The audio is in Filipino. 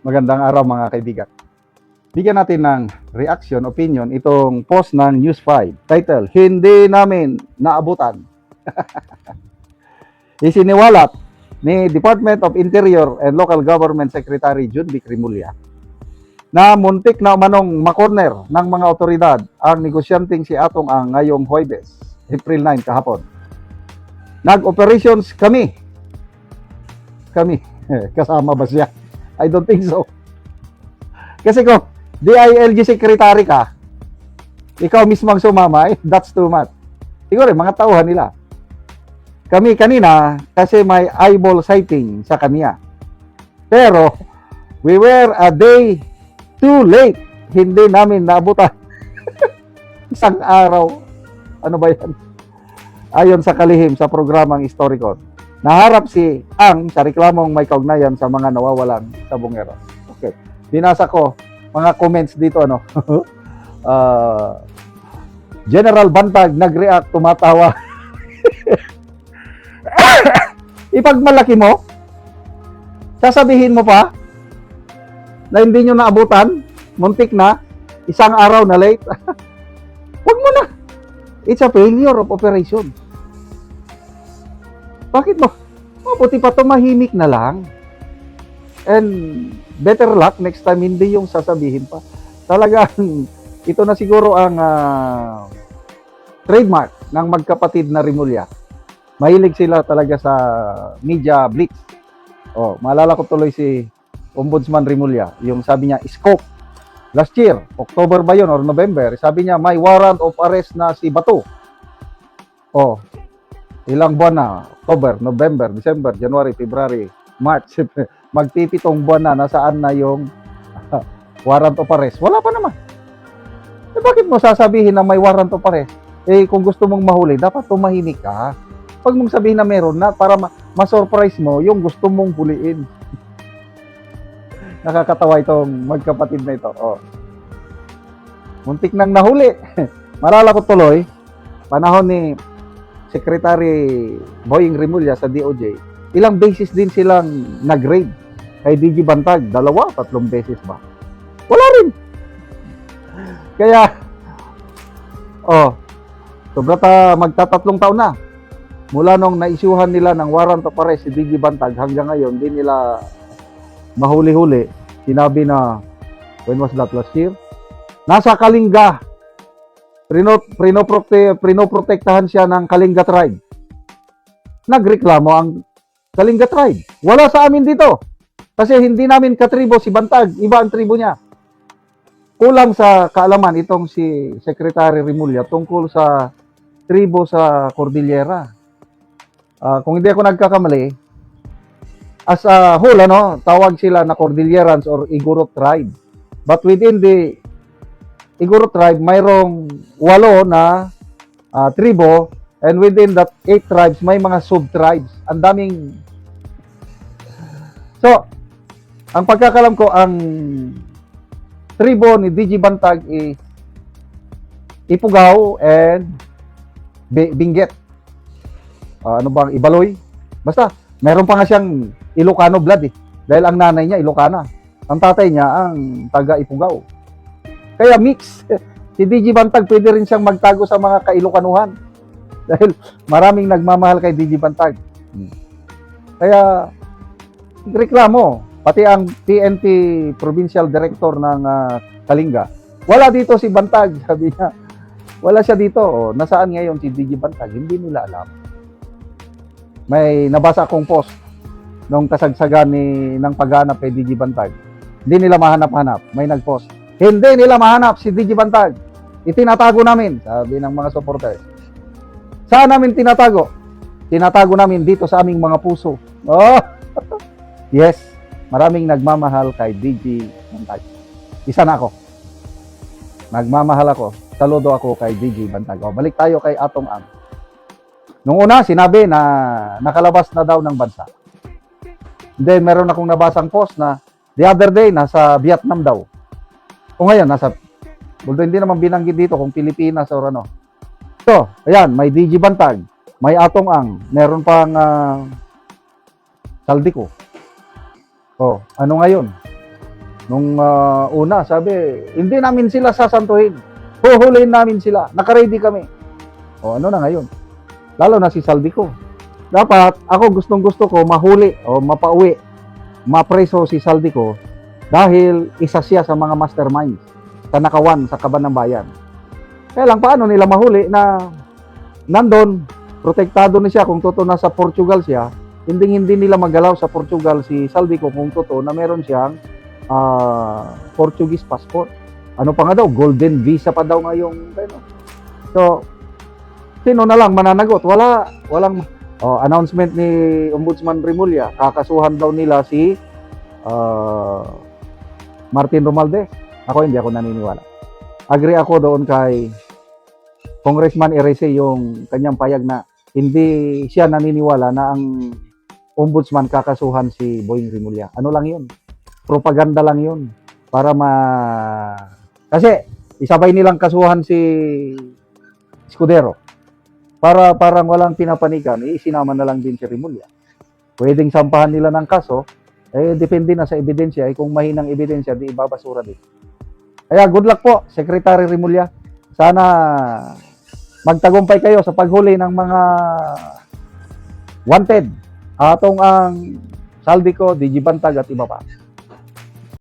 Magandang araw mga kaibigan. Bigyan natin ng reaction, opinion itong post ng News 5. Title, Hindi Namin Naabutan. Isiniwalat ni Department of Interior and Local Government Secretary June B. Rimulya na muntik na umanong makorner ng mga otoridad ang negosyanteng si Atong Ang ngayong Huwebes, April 9 kahapon. Nag-operations kami. Kasama ba siya? I don't think so. Kasi kung DILG secretary ka, ikaw mismo ang sumama, that's too much. Siguro, mga tauhan nila. Kami kanina, kasi may eyeball sighting sa kanya. Pero, we were a day too late. Hindi namin naabutan. Isang araw. Ano ba yan? Ayon sa kalihim sa programang Historicon, naharap si Ang sa reklamong may kaugnayan sa mga nawawalang sabongero. Okay. Binasa ko mga comments dito, ano. General Bantag nag-react, tumatawa. Ipagmalaki mo, sasabihin mo pa na hindi nyo naabutan, muntik na, isang araw na late. Huwag mo na. It's a failure of operation. Bakit mo? Mabuti pa tumahimik na lang. And better luck next time, hindi yung sasabihin pa. Talagang ito na siguro ang trademark ng magkapatid na Rimulya. Mahilig sila talaga sa media blitz. Oh, maalala ko tuloy si Ombudsman Rimulya, yung sabi niya, scope. Last year, October ba yun or November, sabi niya, may warrant of arrest na si Bato. Oh, ilang buwan na, October, November, December, January, February, March, magpipitong buwan na, nasaan na yung warrant of arrest? Wala pa naman. Eh bakit mo sasabihin na may warrant of arrest? Eh kung gusto mong mahuli, dapat tumahimik ka. Pag mong sabihin na meron na, para ma-surprise mo yung gusto mong huliin. Nakakatawa itong magkapatid na ito. Oh. Muntik nang nahuli. Malala ko tuloy, panahon ni Secretary Boying Rimulya sa DOJ, ilang beses din silang nag-raid kay DG Bantag. 2-3 beses ba? Wala rin. Kaya, magtatatlong taon na. Mula nung naisyuhan nila ng warrant of arrest si DG Bantag, hanggang ngayon, di nila mahuli-huli. Sinabi na, when was that, last year? Nasa Kalinga. Prinoprotektahan siya ng Kalinga tribe. Nagreklamo ang Kalinga tribe. Wala sa amin dito. Kasi hindi namin katribo si Bantag. Iba ang tribo niya. Kulang sa kaalaman itong si Secretary Rimulya tungkol sa tribo sa Cordillera. Kung hindi ako nagkakamali, as a whole, tawag sila na Cordillerans or Igorot tribe. But within the Igorot tribe, mayroong 8 na tribo, and within that 8 tribes, may mga sub-tribes. Ang daming... So, ang pagkakalam ko, ang tribo ni DG Bantag is Ifugao and Benguet. Ano bang, Ibaloy? Basta, meron pa nga siyang Ilocano blood eh. Dahil ang nanay niya, Ilocana. Ang tatay niya, ang taga Ifugao. Kaya mix. Si DG Bantag pwede rin siyang magtago sa mga kailokanuhan. Dahil maraming nagmamahal kay DG Bantag. Kaya reklamo. Pati ang PNP Provincial Director ng Kalinga. Wala dito si Bantag. Sabi niya, wala siya dito. O, nasaan ngayon si DG Bantag? Hindi nila alam. May nabasa akong post nung kasagsagan ng paghanap kay DG Bantag. Hindi nila mahanap-hanap. May nag-post. Hindi nila mahanap si DG Bantag. Itinatago namin, sabi ng mga supporters. Saan namin tinatago? Tinatago namin dito sa aming mga puso. Oh! Yes, maraming nagmamahal kay DG Bantag. Isa na ako. Nagmamahal ako. Saludo ako kay DG Bantag. Oh, balik tayo kay Atong Ang. Nung una, sinabi na nakalabas na daw ng bansa. Then, meron akong nabasang post na the other day, nasa Vietnam daw. O ngayon, although hindi naman binanggit dito kung Pilipinas or ano. So, ayan, may DG Bantag, may Atong Ang, meron pang Saldico. Oh, ano ngayon? Nung una, sabi, hindi namin sila sasantuhin. Huhulihin namin sila. Nakaready kami. O ano na ngayon? Lalo na si Saldico. Dapat, ako gustong-gusto ko mahuli o mapauwi, mapreso si Saldico dahil isa siya sa mga masterminds sa nakawan sa Kaban ng Bayan. Kaya lang, paano nila mahuli na nandun, protektado na siya kung totoo na sa Portugal siya, hindi nila magalaw sa Portugal si Saldico kung totoo na meron siyang Portuguese passport. Ano pa nga daw, golden visa pa daw ngayong ano. So, sino na lang mananagot? Walang announcement ni Ombudsman Remulla, kakasuhan daw nila si Martin Romualdez. Ako hindi ako naniniwala. Agree ako doon kay Congressman Erese yung kanyang payag na hindi siya naniniwala na ang Ombudsman kakasuhan si Boying Remulla. Ano lang yun? Propaganda lang yun. Para kasi isabay nilang kasuhan si Escudero. Para parang walang pinapanikan, isinama na lang din si Remulla. Pwedeng sampahan nila ng kaso, depende na sa ebidensya. Kung mahinang ebidensya, di ibabasura din. Kaya good luck po, Secretary Remulla. Sana magtagumpay kayo sa paghuli ng mga wanted. Atong ang Saldico, Digibantag at iba pa.